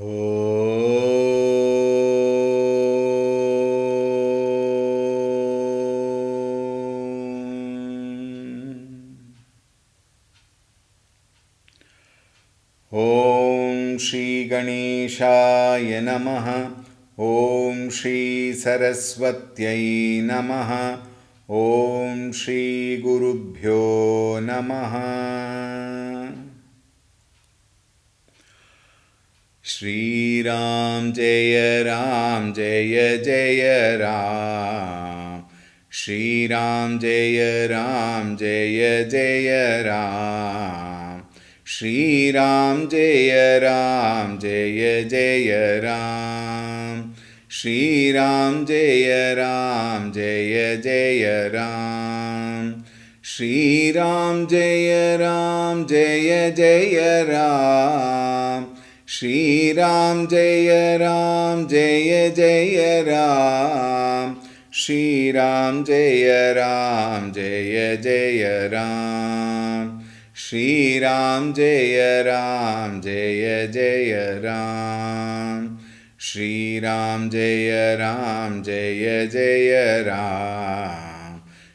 ॐ श्री गणेशाय नमः। ॐ श्री सरस्वत्यै नमः। ॐ श्री गुरुभ्यो नमः। श्रीराम जय जय राम। श्रीराम जय जय राम। श्रीराम जय जय राम। श्रीराम जय जय राम। श्रीराम जय जय राम। श्रीराम जय जय राम। श्रीराम जय जय राम। श्रीराम जय जय राम। श्रीराम जय जय राम।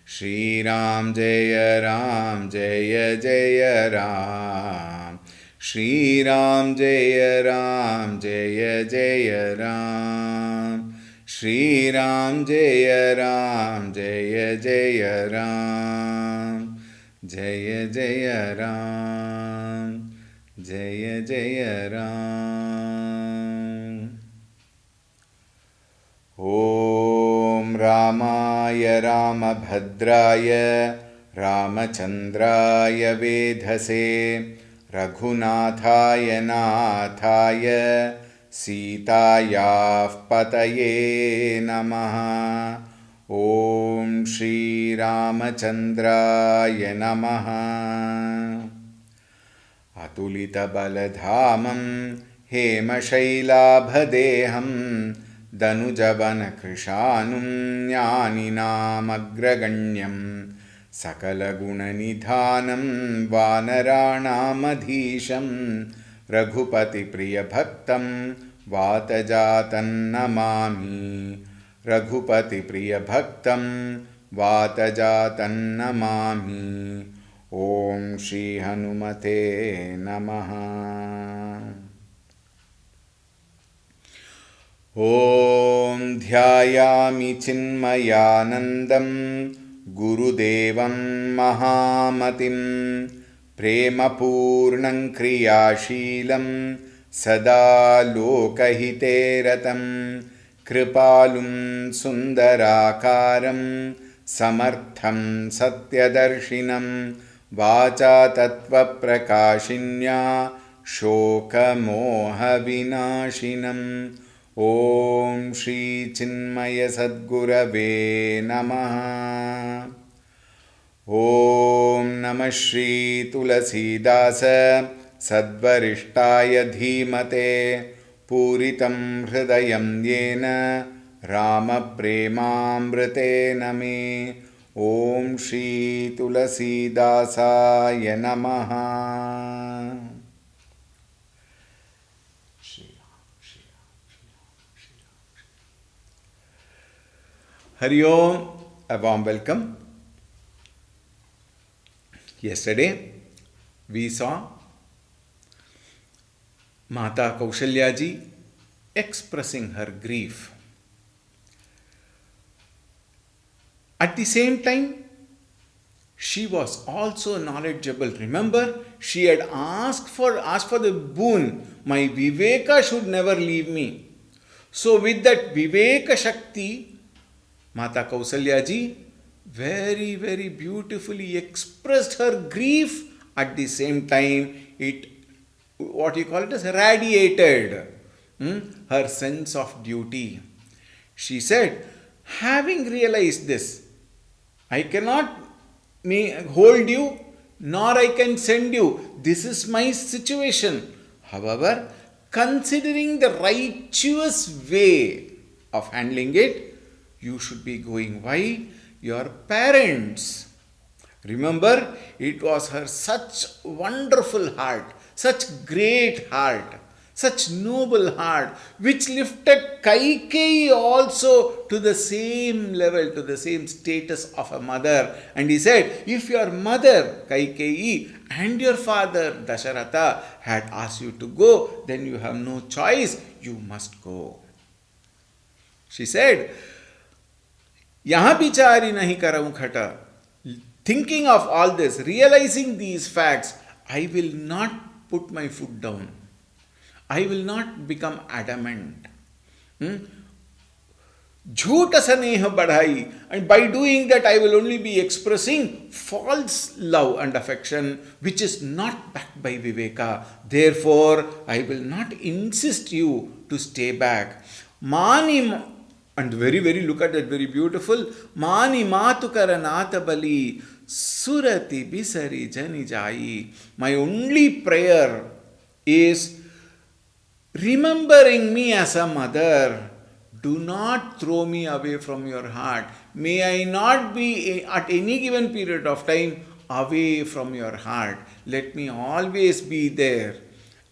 श्रीराम जय जय राम। श्रीराम जय जय राम। श्रीराम जय जय राम। जय जय राम। जय जय राम। ॐ रामाय रामभद्राय रामचन्द्राय वेधसे रघुनाथाय नाथाय सीतायाः पतये नमः। ॐ श्रीरामचन्द्राय नमः। अतुलितबलधामं हेमशैलाभदेहं दनुजवनकृशानुं ज्ञानिनामग्रगण्यं सकलगुणनिधानं वानराणामधीशं रघुपतिप्रियभक्तं वातजातं नमामि। रघुपतिप्रियभक्तं वातजातं नमामि। ॐ श्रीहनुमते नमः। ॐ ध्यायामि चिन्मयानन्दं गुरुदेवं महामतिं प्रेमपूर्णं क्रियाशीलं सदा लोकहिते रतं कृपालुं सुन्दराकारं समर्थं सत्यदर्शिनं वाचा तत्त्वप्रकाशिन्या शोकमोहविनाशिनं। ॐ श्रीचिन्मयसद्गुरवे नमः। ॐ नमः श्री तुलसीदास सद्वरिष्ठाय धीमते पूरितं हृदयं येन रामप्रेमामृतेन मे। ॐ श्री तुलसीदासाय नमः। Hari Om, a warm welcome. Yesterday we saw Mata Kaushalya ji expressing her grief. At the same time, she was also knowledgeable. Remember, she had asked for the boon, my Viveka should never leave me. So with that Viveka Shakti, Mata Kausalya ji very, very beautifully expressed her grief. At the same time, it, what you call it, as radiated her sense of duty. She said, having realized this, I cannot hold you, nor I can send you. This is my situation. However, considering the righteous way of handling it, you should be going. Why? Your parents. Remember, it was her such wonderful heart, such great heart, such noble heart, which lifted Kaikeyi also to the same level, to the same status of a mother. And he said, if your mother Kaikeyi and your father Dasharatha had asked you to go, then you have no choice, you must go. She said, Yaha bichari nahi karaun khata. Thinking of all this, realizing these facts, I will not put my foot down. I will not become adamant. Jhoota saneha badhai. And by doing that, I will only be expressing false love and affection, which is not backed by Viveka. Therefore, I will not insist you to stay back. Mani, and very, very, look at that, very beautiful. Mani matukara nata bali surati bisari jani jai. My only prayer is, remembering me as a mother, do not throw me away from your heart. May I not be at any given period of time away from your heart. Let me always be there.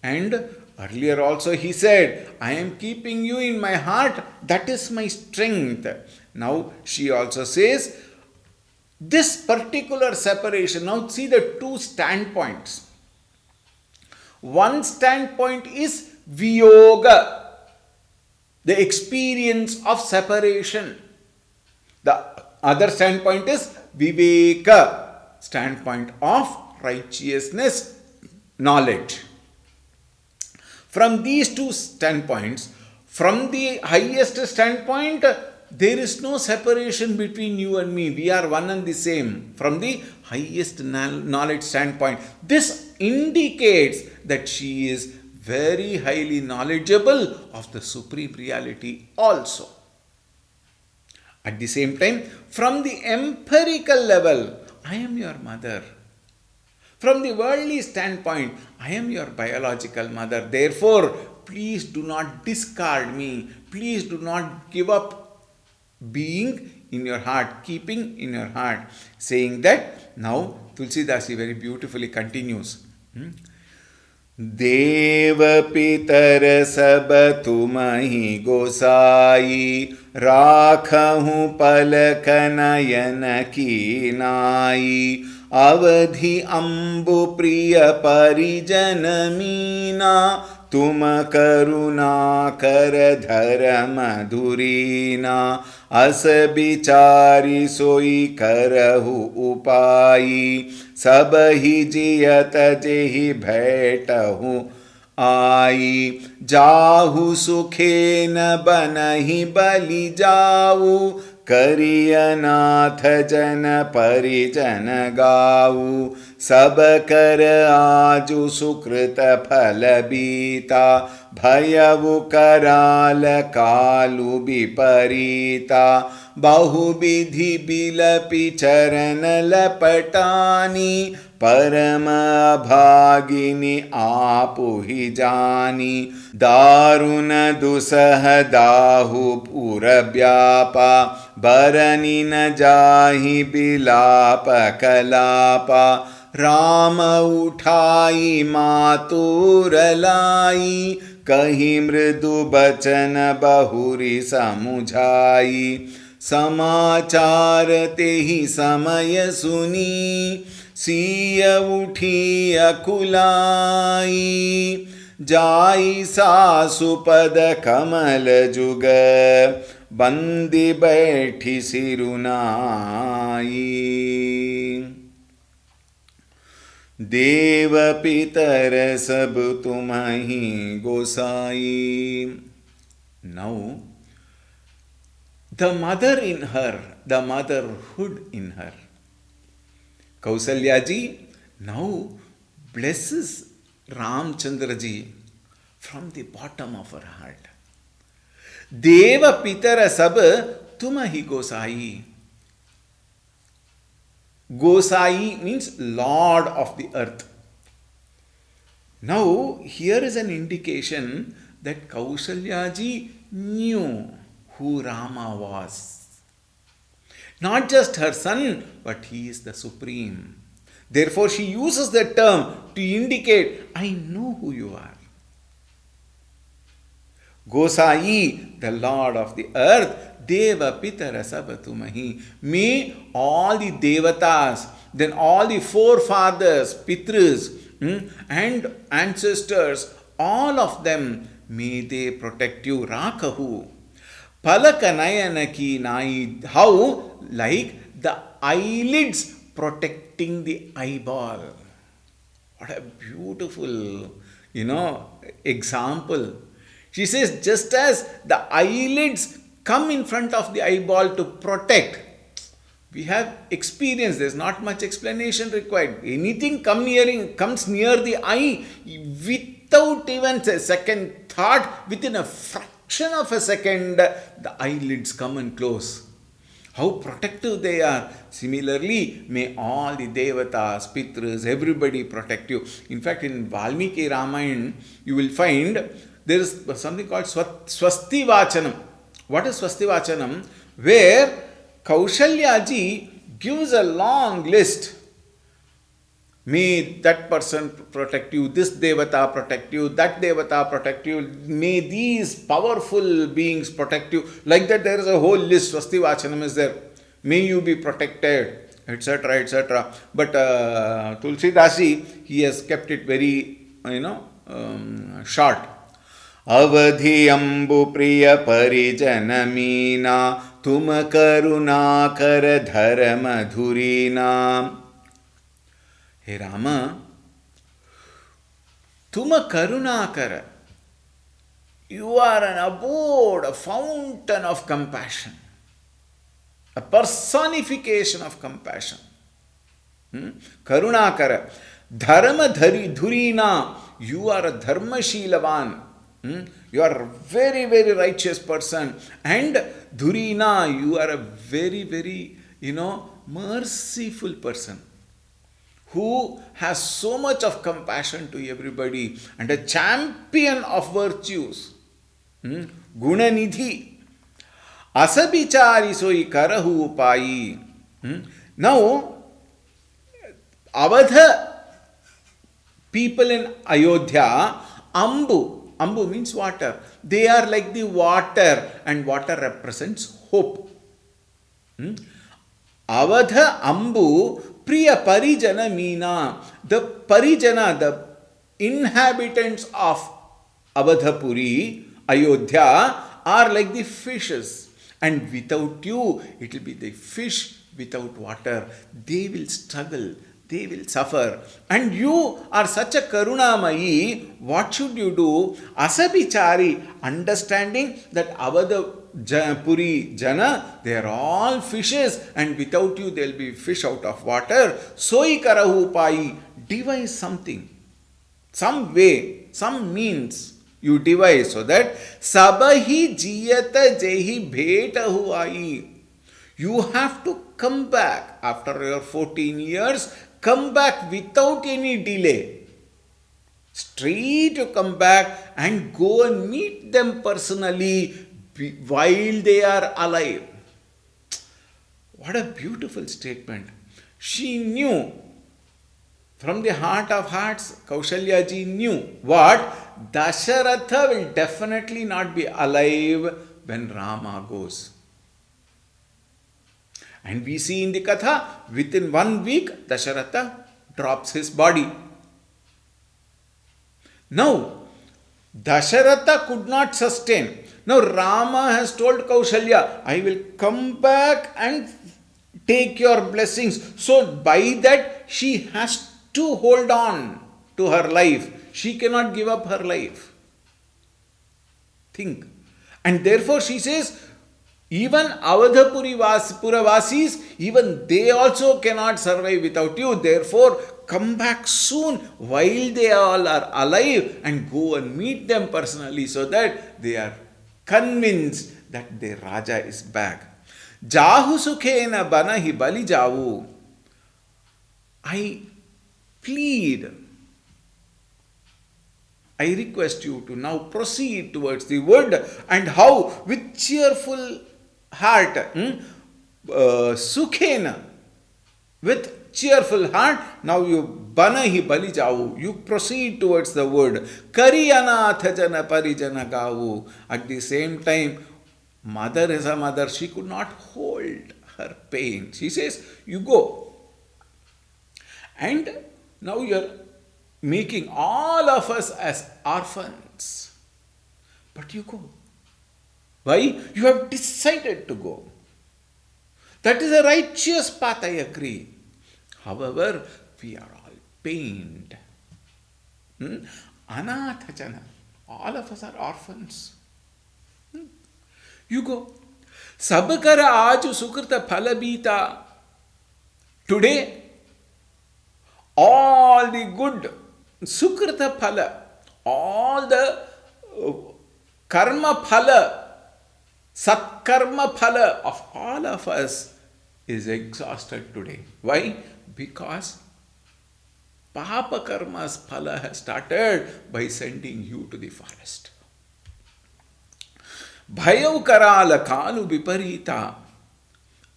And earlier also he said, I am keeping you in my heart. That is my strength. Now she also says, this particular separation. Now see the two standpoints. One standpoint is Viyoga, the experience of separation. The other standpoint is Viveka, standpoint of righteousness, knowledge. From these two standpoints, from the highest standpoint, there is no separation between you and me. We are one and the same. From the highest knowledge standpoint, this indicates that she is very highly knowledgeable of the Supreme Reality also. At the same time, from the empirical level, I am your mother. From the worldly standpoint, I am your biological mother. Therefore, please do not discard me. Please do not give up being in your heart, keeping in your heart. Saying that, now Tulsidasi very beautifully continues. देव पितर सब तुमहि गोसाई राखहूँ पलक नयन की नाई अवधि अम्बु प्रिय परिजन मीना तुम करुणा कर धर्म धुरीना अस बिचारी सोई करहु उपाई सब ही जियत जेहि भेटहु आई जाहु सुखे न बनहि बलि जाऊ करियनाथ जन परिजन गाऊ सब कर आजु सुकृत फल बीता भयवु कराल कालु विपरीता बहुविधि बिलपि चरण लपटानी परम भागिनी आपु ही जानी दारुण दुसह दाहु पुर व्यापा बरनी न जाहि बिलाप कलापा राम उठाई मातुर लाई कहीं मृदु बचन बहुरी समुझाई समाचार ते ही समय सुनी सिय उठी अकुलाई जाई सासुपद कमल जुग बंदी बैठी सिरुनाई देव पितर सब तुम्हि गोसाई. Now the mother in her, the motherhood in her, Kausalya ji now blesses Ramchandra ji from the bottom of her heart. Deva pitara sab tumahi gosai. Gosai means Lord of the earth. Now here is an indication that Kausalya ji knew who Rama was. Not just her son, but he is the supreme. Therefore she uses that term to indicate, I know who you are. Gosai, the Lord of the earth, Deva Pitara Sabatumahi. May all the Devatas, then all the forefathers, Pitras, and ancestors, all of them, may they protect you. Rakahu. Palakanayanaki nai. How? Like the eyelids protecting the eyeball. What a beautiful, example. She says, just as the eyelids come in front of the eyeball to protect, we have experience, there's not much explanation required. Anything comes near the eye without even a second thought, within a fraction of a second, the eyelids come and close. How protective they are. Similarly, may all the Devatas, Pitras, everybody protect you. In fact, in Valmiki Ramayan, you will find there is something called Swasti Vachanam. What is Swasti Vachanam? Where Kaushalyaji gives a long list. May that person protect you, this Devata protect you, that Devata protect you, may these powerful beings protect you. Like that, there is a whole list. Swasti Vachanam is there. May you be protected, etc., etc. But Tulsi Dasi, he has kept it very, short. Avadhi ambu priya parijanamina tuma karunakara dhara madhurina. Hey Rama, Tuma Karunakara, you are an abode, a fountain of compassion, a personification of compassion. Karunakara, Dharma Dhurina, you are a Dharma Shilavan. You are a very, very righteous person. And Dhurina, you are a very, very, merciful person, who has so much of compassion to everybody and a champion of virtues. Gunanidhi. Asabichari soi karahu upai. Now, Avadha people in Ayodhya, Ambu means water. They are like the water, and water represents hope. Avadha Ambu Priya Parijana Meena. The Parijana, the inhabitants of Avadhapuri, Ayodhya, are like the fishes. And without you, it will be the fish without water. They will struggle. They will suffer. And you are such a Karunamayi. What should you do? Asabichari, understanding that Avadhapuri Jana, they are all fishes, and without you there will be fish out of water. Soi karahu pai, devise something, some way, some means you devise so that sabahi jiyata jehi bhetahu ai. You have to come back after your 14 years, come back without any delay. Straight you come back and go and meet them personally while they are alive. What a beautiful statement. She knew, from the heart of hearts, Kaushalyaji knew what? Dasharatha will definitely not be alive when Rama goes. And we see in the Katha, within 1 week, Dasharatha drops his body. Now, Dasharatha could not sustain. Now, Rama has told Kaushalya, I will come back and take your blessings. So, by that, she has to hold on to her life. She cannot give up her life. Think. And therefore, she says, even Avadhapuravasis, even they also cannot survive without you. Therefore, come back soon while they all are alive and go and meet them personally so that they are convinced that their Raja is back. Jahu sukhena banahi bali javu. I plead, I request you to now proceed towards the wood. And how? With cheerful heart. Sukhena. With cheerful heart. Now you bana hi bali jau. You proceed towards the wood. Kari anatha jana parijana gavu. At the same time, mother is a mother. She could not hold her pain. She says, you go. And now you're making all of us as orphans. But you go. Why? You have decided to go. That is a righteous path, I agree. However, we are all pained. Anathajana. All of us are orphans. You go. Sabakara aju sukrita phalabita. Today, all the good sukrita phala, all the karma phala, satkarma phala of all of us is exhausted today. Why? Because Papa karma's phala has started by sending you to the forest. Bhayav karala kalu viparita.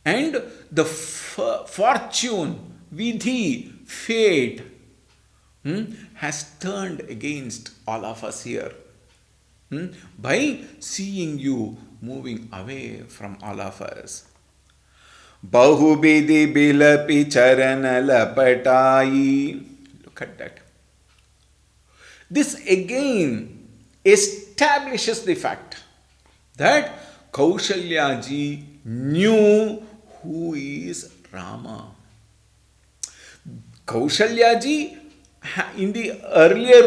And the fortune, vidhi, fate has turned against all of us here. By seeing you moving away from all of us. Bahubidi bilapi charana lapatai. Look at that. This again establishes the fact that Kaushalya ji knew who is Rama. Kaushalya ji in the earlier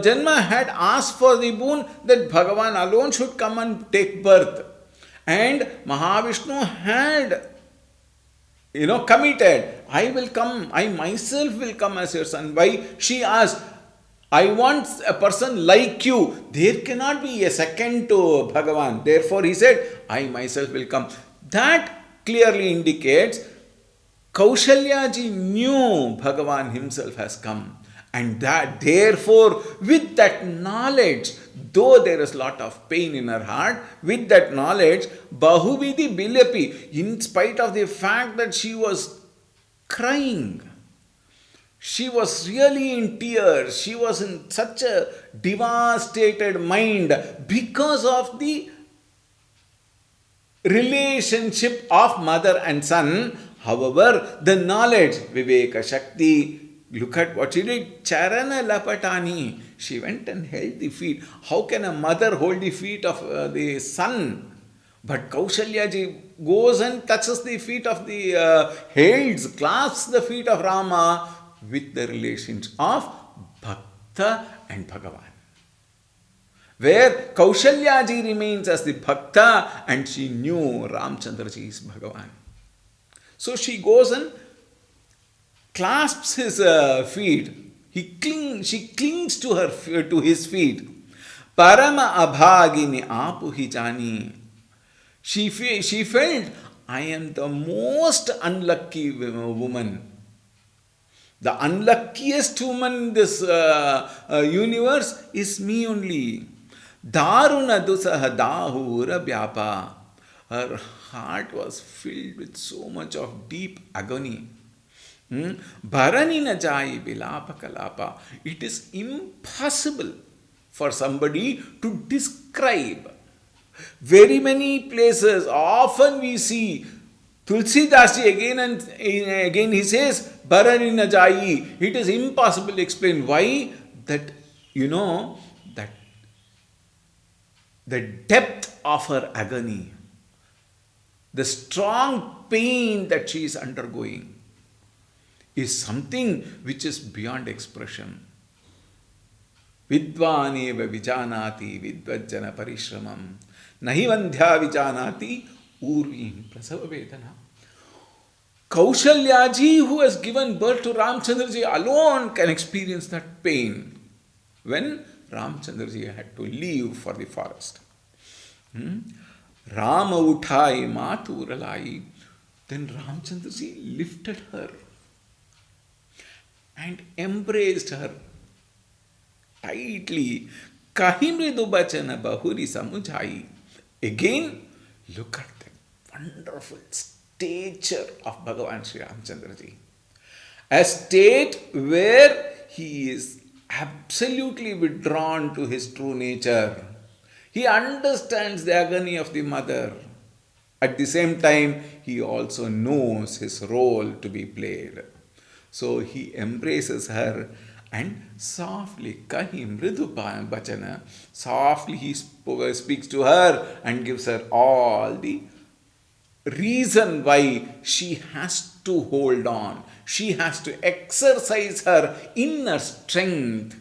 Janma had asked for the boon that Bhagavan alone should come and take birth. And Mahavishnu had committed, I will come, I myself will come as your son. Why? She asked, I want a person like you. There cannot be a second to Bhagavan. Therefore he said, I myself will come. That clearly indicates Kaushalya ji knew Bhagavan himself has come. And that therefore, with that knowledge, though there is a lot of pain in her heart, with that knowledge, Bahuvidi Bilapi, in spite of the fact that she was crying, she was really in tears, she was in such a devastated mind because of the relationship of mother and son. However, the knowledge, Viveka Shakti, look at what she did. Charana lapatani. She went and held the feet. How can a mother hold the feet of the son? But Kaushalya ji goes and touches the feet of the holds, clasps the feet of Rama with the relations of Bhakta and Bhagavan. Where Kaushalya ji remains as the Bhakta and she knew Ramchandra ji is Bhagavan. So she goes and clasps his feet. She clings to his feet. Parama abhagini apuhi jani. She felt, I am the most unlucky woman. The unluckiest woman in this universe is me only. Daruna dusaha dahura vyapa. Her heart was filled with so much of deep agony. Bharani na jai bilapa kalapa. It is impossible for somebody to describe. Very many places, often we see Tulsi Dasi again and again he says, Bharani na jai. It is impossible to explain why that, that the depth of her agony, the strong pain that she is undergoing, is something which is beyond expression. Vidvaneva vijanati vidvajjana parishramam nahi vandhya vijanati urvim prasava vedana. Kaushalya ji, who has given birth to Ramchandra ji, alone can experience that pain when Ramchandra ji had to leave for the forest. Rama uthai maturalai. Then Ramchandra ji lifted her and embraced her tightly. Kahimridu bachana bahuri samujhai. Again, look at the wonderful stature of Bhagavan Sri Ramchandra ji. a state where he is absolutely withdrawn to his true nature. He understands the agony of the mother. At the same time, he also knows his role to be played. So he embraces her and softly, kahi mridu bachana, softly he speaks to her and gives her all the reason why she has to hold on. She has to exercise her inner strength,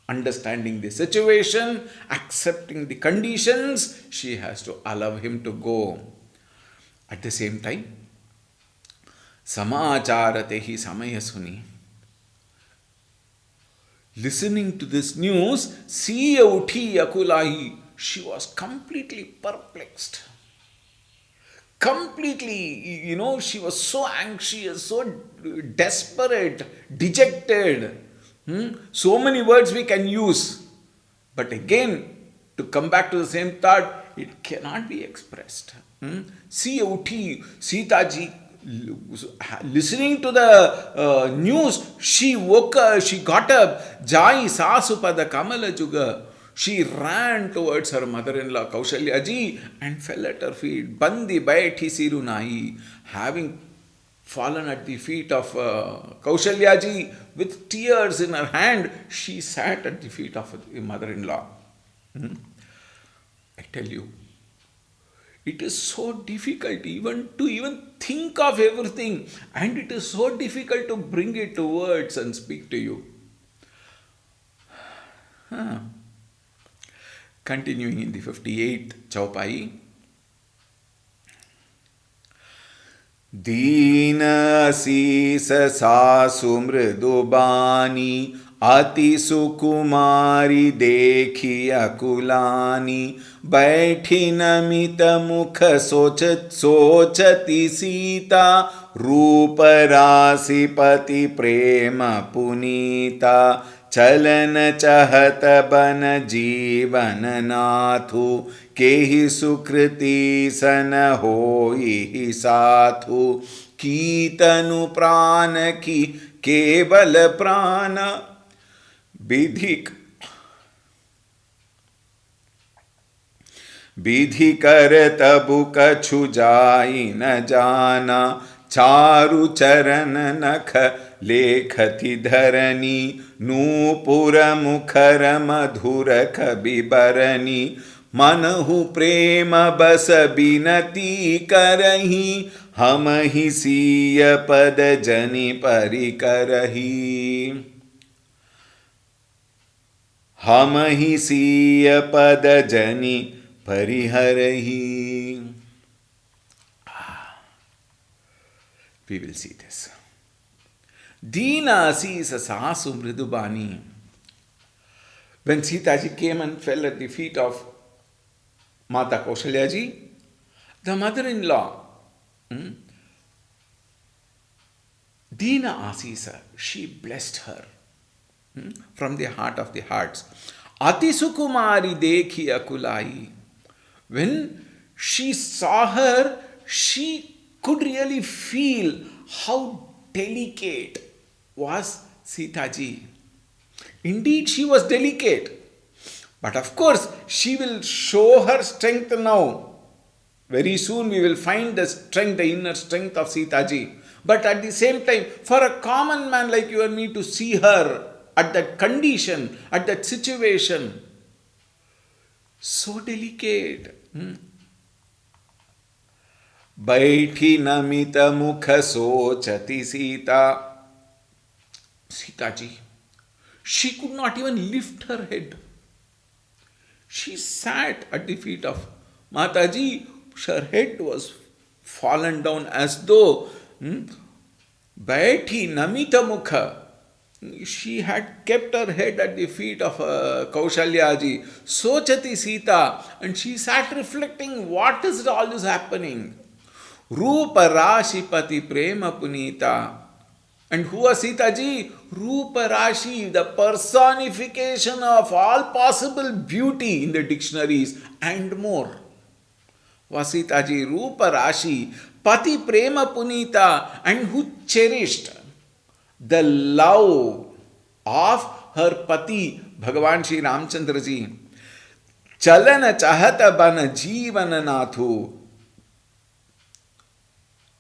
understanding the situation, accepting the conditions. She has to allow him to go. At the same time, samacharate hi samaya suni. Listening to this news, siya uthi akulahi. She was completely perplexed. Completely, she was so anxious, so desperate, dejected. So many words we can use. But again, to come back to the same thought, it cannot be expressed. See Uti, Sita ji, listening to the news, she woke up, she got up, Jai Sasupada Kamala Juga. She ran towards her mother-in-law Kaushalya ji and fell at her feet. Bandi baiti sirunai, having fallen at the feet of Kaushalya ji with tears in her hand, she sat at the feet of the mother-in-law. I tell you, it is so difficult to think of everything, and it is so difficult to bring it to words and speak to you. Continuing in the 58th Chaupai. Dina sisa sasu mridubani ati sukumari dekhi akulani बैठी नमित मुख सोचती सीता रूप राशि पति प्रेम पुनीता चलन चहत बन जीवन नाथु केहि सुकृति सन होई साथु कीतनु प्राण की केवल प्राण विधि कर तबु कछु जाई न जाना चारु चरण नख लेखति धरनी नूपुर मुखर मधुर कबि बरनी मनहु प्रेम बस बिनती करही हम ही सीय पद जनि परिकरही हम ही सीय पद जनि परिहरही. We will see this. Dina sees a sasu mridubani. When Sita ji came and fell at the feet of Mata Kaushalya ji, the mother-in-law, Dina Asisa, she blessed her from the heart of the hearts. Ati sukumari dekhi akulai. When she saw her, she could really feel how delicate was Sita ji. Indeed, she was delicate. But of course, she will show her strength now. Very soon we will find the strength, the inner strength of Sita ji. But at the same time, for a common man like you and me to see her at that condition, at that situation, so delicate. Baiti namita mukha sochati Sita. Sita ji, she could not even lift her head. She sat at the feet of Mataji. Her head was fallen down as though Baiti namita mukha. She had kept her head at the feet of Kaushalya ji. Sochati Sita. And she sat reflecting, what is all this happening? Rupa Rashi Pati Prema Punita. And who was Sita ji? Rupa Rashi, the personification of all possible beauty in the dictionaries and more. Was Sita ji Rupa Rashi, Pati Prema Punita, and who cherished the love of her pati, Bhagavan Shri Ramchandra ji. Chalana chahata bana jeevana nathu.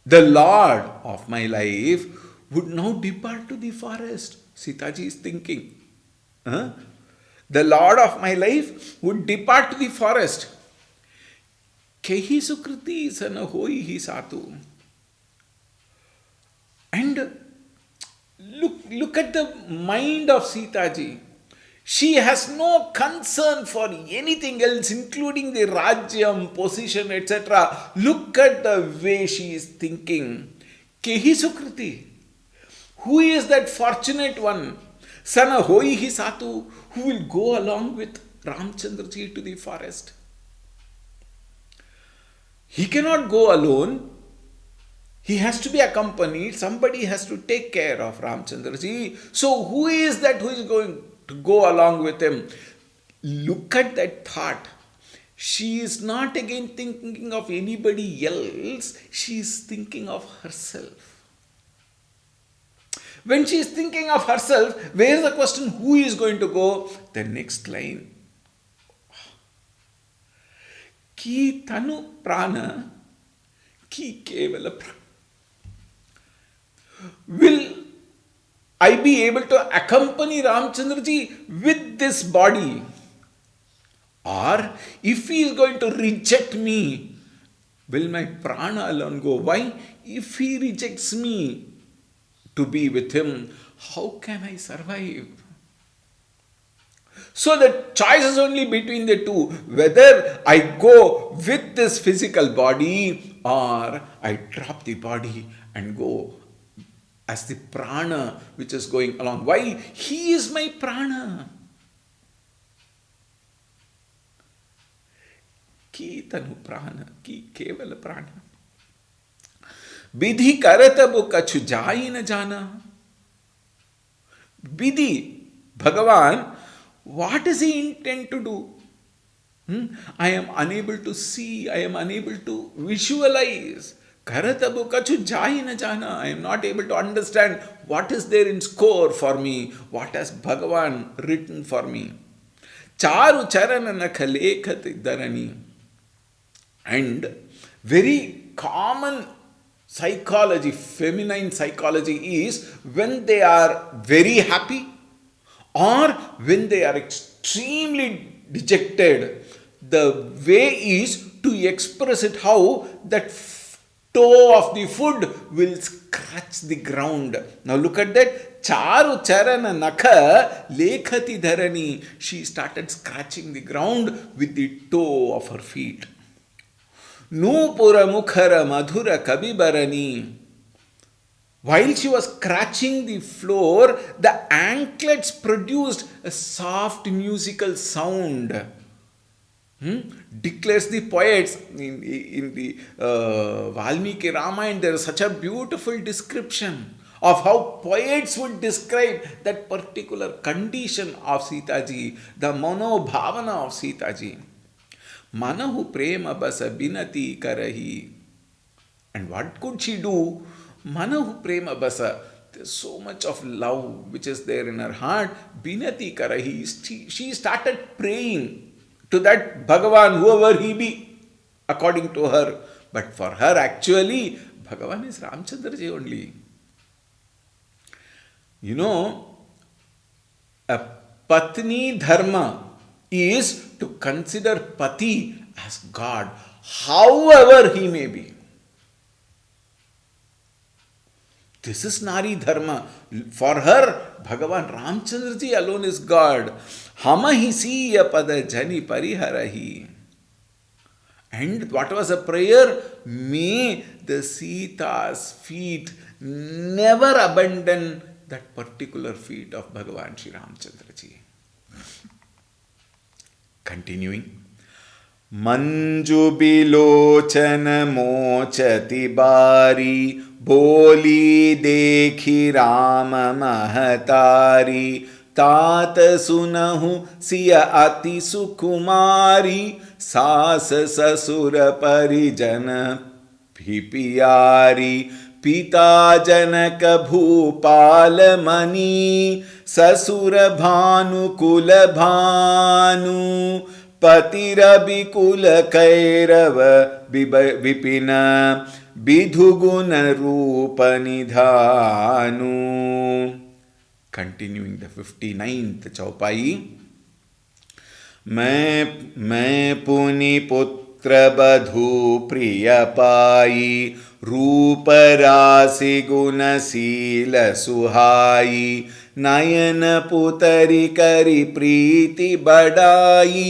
The Lord of my life would now depart to the forest. Sitaji is thinking. Huh? The Lord of my life would depart to the forest. Kehi sukriti sana hoi hi satu. And look at the mind of Sitaji. She has no concern for anything else, including the Rajyam, position, etc. Look at the way she is thinking. Kehi sukriti. Who is that fortunate one? Sana hoi hi satu, who will go along with Ramchandraji to the forest. He cannot go alone. He has to be accompanied. Somebody has to take care of Ramchandraji. So who is that who is going to go along with him? Look at that thought. She is not again thinking of anybody else. She is thinking of herself. When she is thinking of herself, where is the question, who is going to go? The next line. Ki tanu prana, ki kevala prana. Will I be able to accompany Ramchandraji with this body? Or if he is going to reject me, will my prana alone go? Why? If he rejects me to be with him, how can I survive? So the choice is only between the two, whether I go with this physical body or I drop the body and go as the prana which is going along. Why? He is my prana. Ki tanu prana, ki kevala prana. Vidhi karatabu kachu jai na jana. Vidhi, Bhagavan, what does he intend to do? I am unable to see, I am unable to visualize. Karatabu kachu jai na jana. I am not able to understand what is there in score for me, what has Bhagavan written for me. Charu charana nakalekhati dharani. And very common psychology, feminine psychology is when they are very happy or when they are extremely dejected, the way is to express it how that toe of the foot will scratch the ground. Now look at that. Charu charana nakha lekhati dharani. She started scratching the ground with the toe of her feet. Nupura mukhara madhura kabibarani. While she was scratching the floor, the anklets produced a soft musical sound. Declares the poets in the Valmiki Ramayan. There is such a beautiful description of how poets would describe that particular condition of Sitaji, the manobhavana of Sitaji. Manahu prema basa binati karahi. And what could she do? Manahu prema basa. There's so much of love which is there in her heart. Binati karahi. She started praying to that Bhagavan, whoever he be, according to her. But for her, actually, Bhagavan is Ramchandraji only. You know, a Patni Dharma is to consider Pati as God, however he may be. This is Nari Dharma. For her, Bhagavan Ramchandraji alone is God. Hamahi siya pada jani pariharahi. And what was a prayer? May the Sita's feet never abandon that particular feet of Bhagavan Shri Ramchandraji. Continuing. Manju bilochana mochati bari boli dekhi Rama mahatari तात सुनहु सिय अति सुकुमारी सास ससुर परिजन भी पियारी पिता जनक भूपाल मणि ससुर भानुकुल भानु पतिरबिकुल कैरव विपिन विधुगुण रूप निधानु. Continuing the 59th चौपाई. मैं पुनि पुत्र बधू प्रिय पाई रूप राशि गुणशील सुहाई नयन पुतरी करी प्रीति बढ़ाई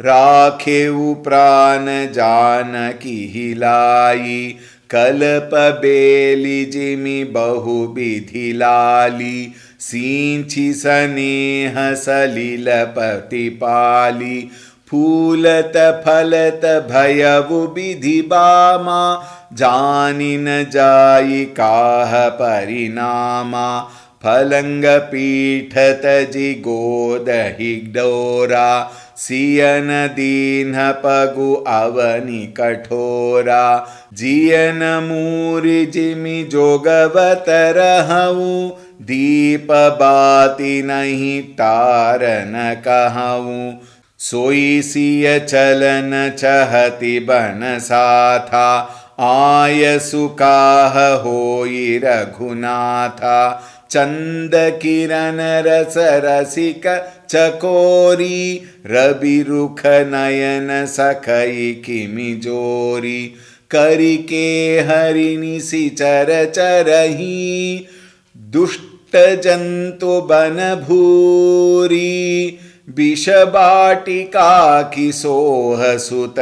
राखेउ प्राण जानकी हिलाई कल्प बेली जिमि बहु विधि लाली सींची स्नेह सलिल प्रतिपाली फूलत फलत भयउ विधि बामा जानि न जाई काह परिणामा फलंग पीठ तजि गोद हिडोरा सियन दीन पगु अवनि कठोरा जियन मूरि जिमि जोगवत रहूं दीप बाती नहीं तारन कहूं सोई सिय चलन चहति बन साथा आय सुकाह होई रघुनाथा चंद किरण रस रसिक चकोरी रवि रुख नयन सखई किमि जोरी करिके हरिणि सिचर चरही दुष्ट जंतु बन भूरी विष बाटिका की सोह सुत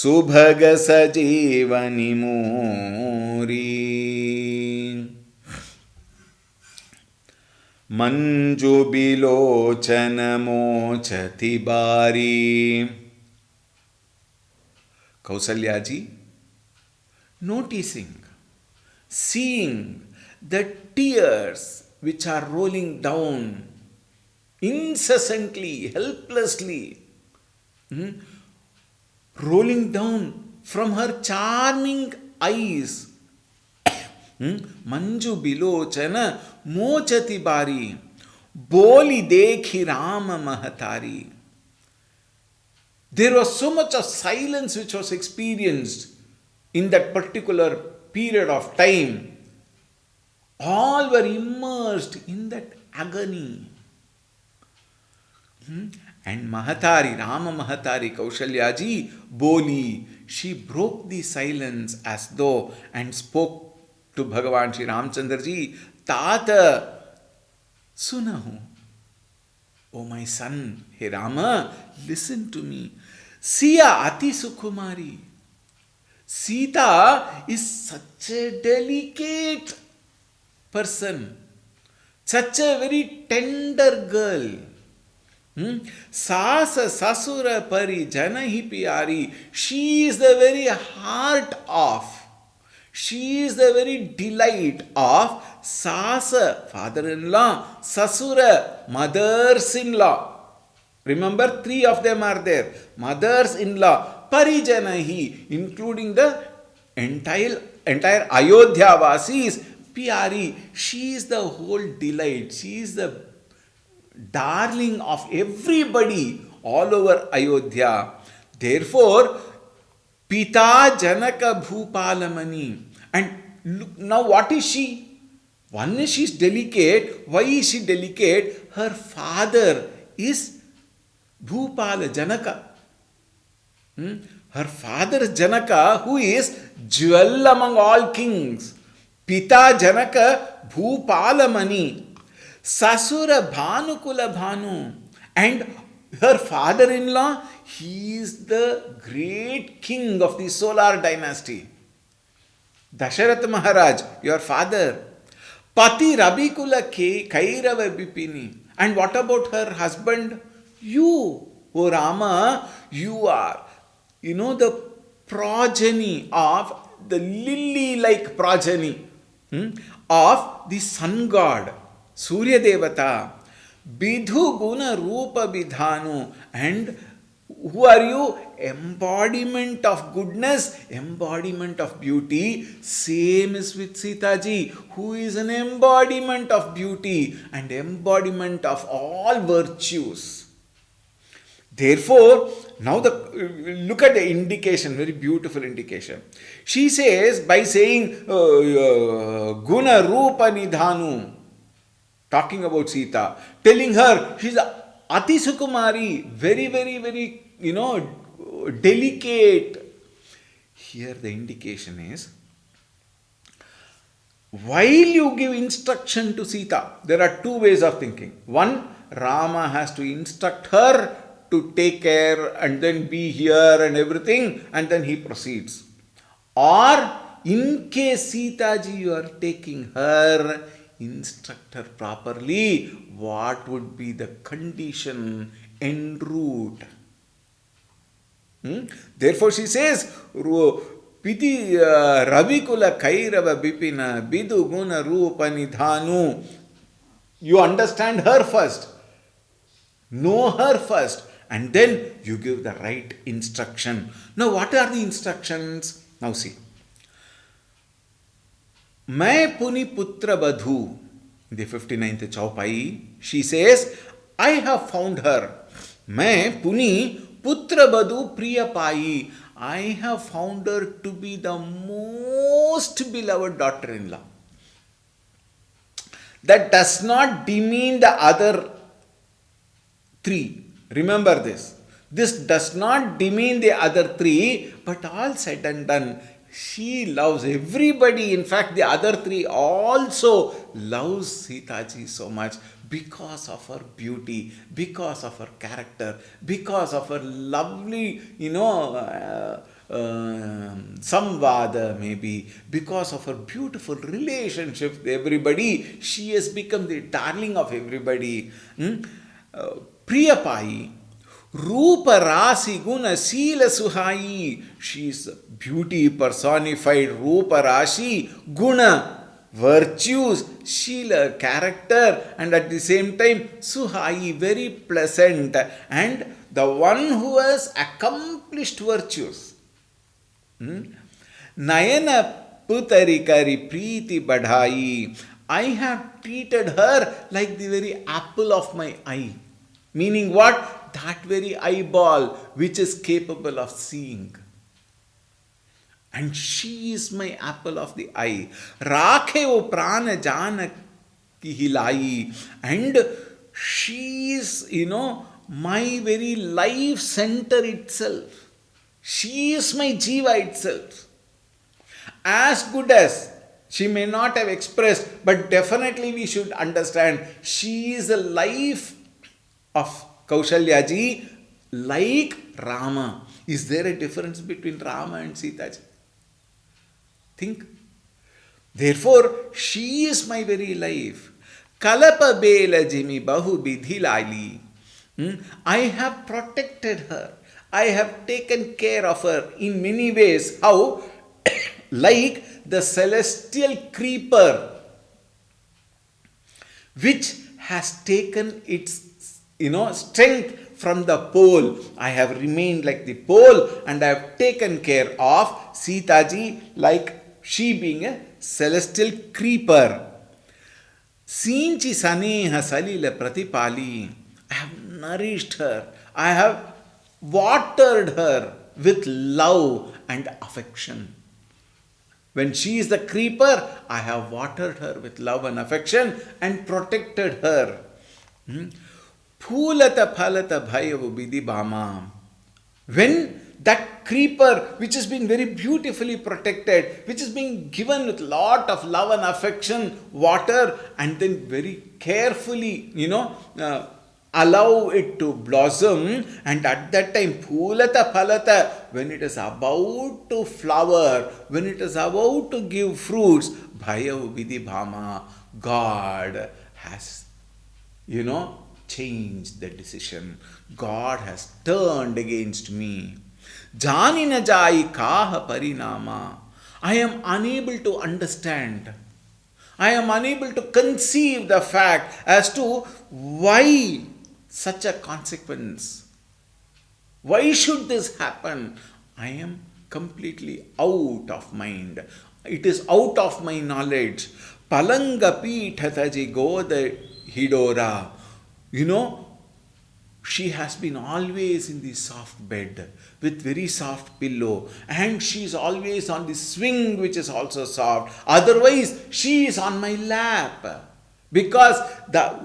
सुभग सजीवनि मोरी मंजु बिलोचन मोचति बारी. Kausalya ji, noticing, seeing the tears which are rolling down incessantly, helplessly, rolling down from her charming eyes. Manju bilochana mochati bari boli dekhi Rama mahatari. There was so much of silence which was experienced in that particular period of time. All were immersed in that agony. And Mahatari, Rama Mahatari, Kaushalya ji, Boli, she broke the silence as though and spoke to Bhagavan Shri Ramchandra ji, Tata, sunahu. Oh my son, hey Rama, listen to me. Siya ati sukumari. Sita is such a delicate person, such a very tender girl. Sasa sasura pari janahi piyari. She is the very heart of, she is the very delight of Sasa, father-in-law, Sasura, mothers-in-law. Remember, 3 of them are there. Mothers-in-law, Parijanahi, including the entire Ayodhya Vasis, Piyari. She is the whole delight. She is the darling of everybody all over Ayodhya. Therefore, Pita Janaka Bhupalamani. And look, now what is she? One is she is delicate. Why is she delicate? Her father is Bhupala Janaka. Her father is Janaka, who is jewel among all kings. Pita Janaka Bhupalamani. Sasura Bhanukula Bhanu. And her father-in-law, he is the great king of the solar dynasty. Dasharatha Maharaj, your father. Pati Rabikula Kairava Bipini. And what about her husband? You, O Rama, you are, the progeny of, the lily-like progeny of the sun god, Surya Devata. Bidhu guna rupa bidhanu. And Who are you? Embodiment of goodness, embodiment of beauty. Same is with Sita ji, who is an embodiment of beauty and embodiment of all virtues. Therefore, now look at the indication, very beautiful indication. She says, by saying Guna Rupa Nidhanu, talking about Sita, telling her she's Ati Sukumari, very, very, very, delicate. Here the indication is, while you give instruction to Sita, there are two ways of thinking. One, Rama has to instruct her to take care and then be here and everything, and then he proceeds. Or, in case Sita ji, you are taking her, instruct her properly. What would be the condition en route? Therefore, she says, Piti Ravikula Kairava Bipina Bidu Guna Rupa Nidhanu. You understand her first, know her first, and then you give the right instruction. Now, what are the instructions? Now, see. Main Puni Putra Badhu, in the 59th Chaupai, she says, I have found her. Main Puni Putra Badhu Priya Pai. I have found her to be the most beloved daughter-in-law. That does not demean the other three. Remember this. This does not demean the other three, but all said and done, she loves everybody. In fact, the other three also loves Sita ji so much because of her beauty, because of her character, because of her lovely, samvada maybe, because of her beautiful relationship with everybody. She has become the darling of everybody. Priyapai, Rupa Rasi Guna Sila Suhai. She is beauty personified. Rupa Rasi Guna, virtues, Shila, character, and at the same time Suhai, very pleasant, and the one who has accomplished virtues. Nayana Putarikari Preeti Badhai. I have treated her like the very apple of my eye. Meaning what? That very eyeball which is capable of seeing. And she is my apple of the eye. Rakhe o prana jana kihilai. And she is, my very life center itself. She is my jiva itself. As good as she may not have expressed, but definitely we should understand, she is the life of Kaushalya ji, like Rama. Is there a difference between Rama and Sita ji? Think. Therefore, she is my very life. Kalapa bela jimi bahu bidhilali. I have protected her. I have taken care of her in many ways. How? Like the celestial creeper which has taken its strength from the pole. I have remained like the pole and I have taken care of Sita ji like she being a celestial creeper. Sinchi saneha salila pratipali. I have nourished her. I have watered her with love and affection. When she is the creeper, I have watered her with love and affection and protected her. Phulata phalata bhayavu bidibama. When that creeper, which has been very beautifully protected, which is being given with lot of love and affection, water, and then very carefully, allow it to blossom, and at that time, phulata phalata, when it is about to flower, when it is about to give fruits, bhayavu bidibama, God has, changed the decision. God has turned against me. Janina jai kaha parinama. I am unable to understand. I am unable to conceive the fact as to why such a consequence. Why should this happen? I am completely out of mind. It is out of my knowledge. Palanga Peethataji Goda Hidora. You know, she has been always in the soft bed with very soft pillow, and she is always on the swing which is also soft. Otherwise, she is on my lap because the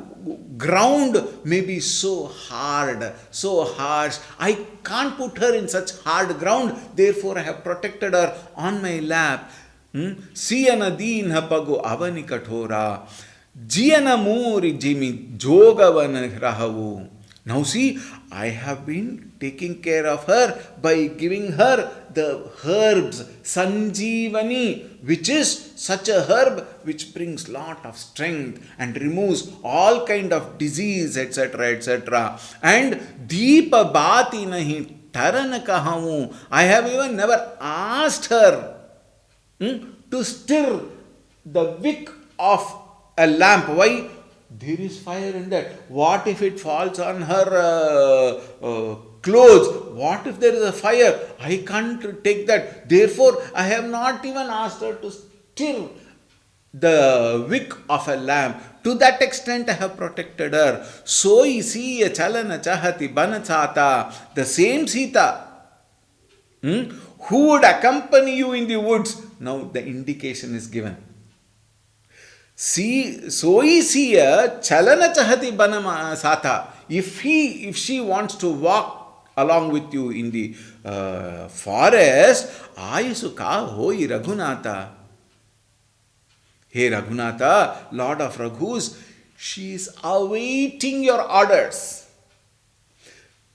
ground may be so hard, so harsh. I can't put her in such hard ground, therefore, I have protected her on my lap. Siyana deenha pagu avani kathora. Jiyana muri jimi jogavana rahavu. Now see, I have been taking care of her by giving her the herbs, Sanjeevani, which is such a herb which brings lot of strength and removes all kind of disease, etc., etc. And Deepa Bati nahi taran kahavu. I have even never asked her to stir the wick of a lamp. Why? There is fire in that. What if it falls on her clothes? What if there is a fire? I can't take that. Therefore, I have not even asked her to stir the wick of a lamp. To that extent, I have protected her. So isi chalana chahati banachata. The same Sita who would accompany you in the woods. Now the indication is given. See, soi siya chalana chahati banama sata. If she wants to walk along with you in the forest, ayusuka hoi Raghunatha. Hey Raghunatha, Lord of Raghus, she is awaiting your orders.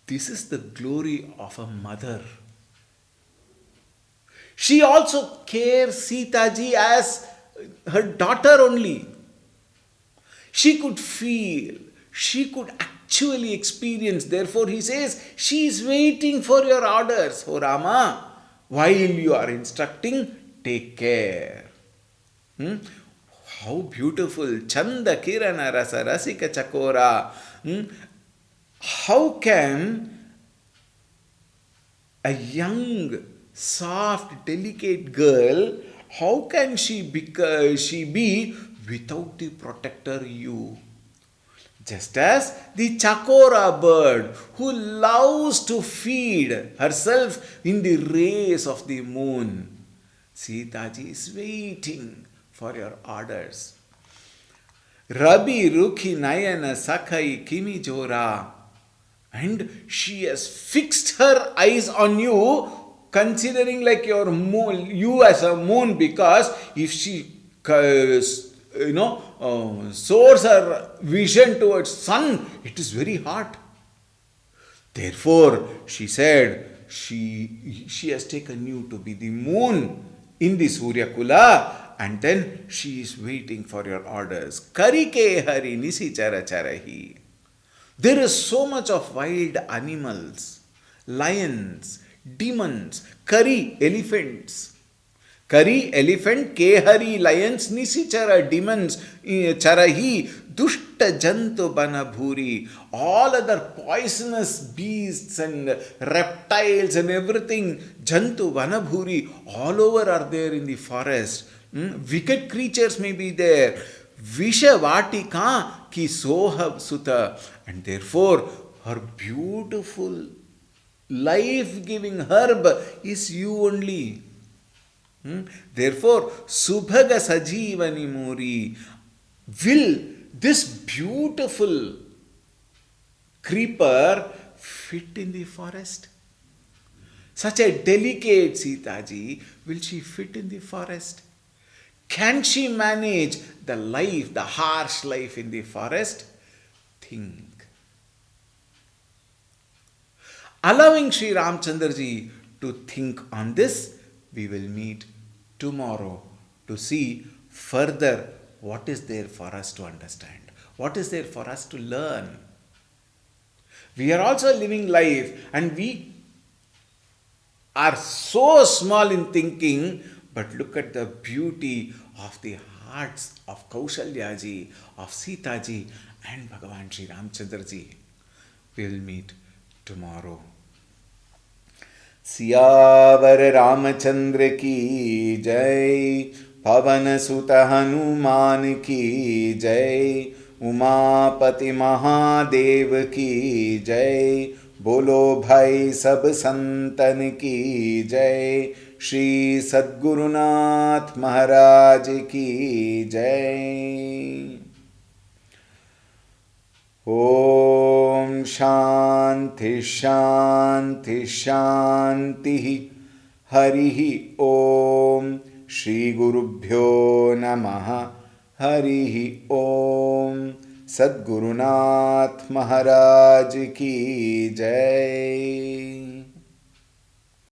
This is the glory of a mother. She also cares Sita ji as her daughter only. She could feel, she could actually experience. Therefore, he says, she is waiting for your orders. Oh Rama, while you are instructing, take care. How beautiful. Chanda kirana rasa rasika chakora. How can a young, soft, delicate girl, how can she be without the protector you? Just as the chakora bird who loves to feed herself in the rays of the moon. Sita ji is waiting for your orders. Rabi Rukhi Nayana Sakai Kimi Jora. And she has fixed her eyes on you, considering like your moon, you as a moon, because if she soars her vision towards sun, it is very hot. Therefore, she said, she has taken you to be the moon in the Surya Kula, and then she is waiting for your orders. Karike hari nisi chara charahi. There is so much of wild animals, lions, demons, Kari, elephants. Kari, elephant, Kehari, lions, Nisichara, demons, Charahi, Dushta Jantu Banabhuri, all other poisonous beasts and reptiles and everything, Jantu Banabhuri, all over are there in the forest. Wicked creatures may be there. Visha Vatika ki Soha Sutta. And therefore, her beautiful life-giving herb is you only. Therefore, Subhaga Sajivani Muri, will this beautiful creeper fit in the forest? Such a delicate Sitaji, will she fit in the forest? Can she manage the life, the harsh life in the forest? Think. Allowing Sri Ramchandraji to think on this, we will meet tomorrow to see further what is there for us to understand, what is there for us to learn. We are also living life and we are so small in thinking, but look at the beauty of the hearts of Kaushalyaji, of Sitaji and Bhagavan Sri Ramchandraji. We will meet tomorrow. Siyavar Ramchandra की जय। पवन सुत हनुमान की जय। उमापति महादेव की जय। बोलो भाई सब संतन की जय। श्री सद्गुरुनाथ महाराज की जय। ओम शांति शांति शांति। हरि ओम। श्री गुरुभ्यो नमः। हरि ओम। सद्गुरुनाथ महाराज की जय।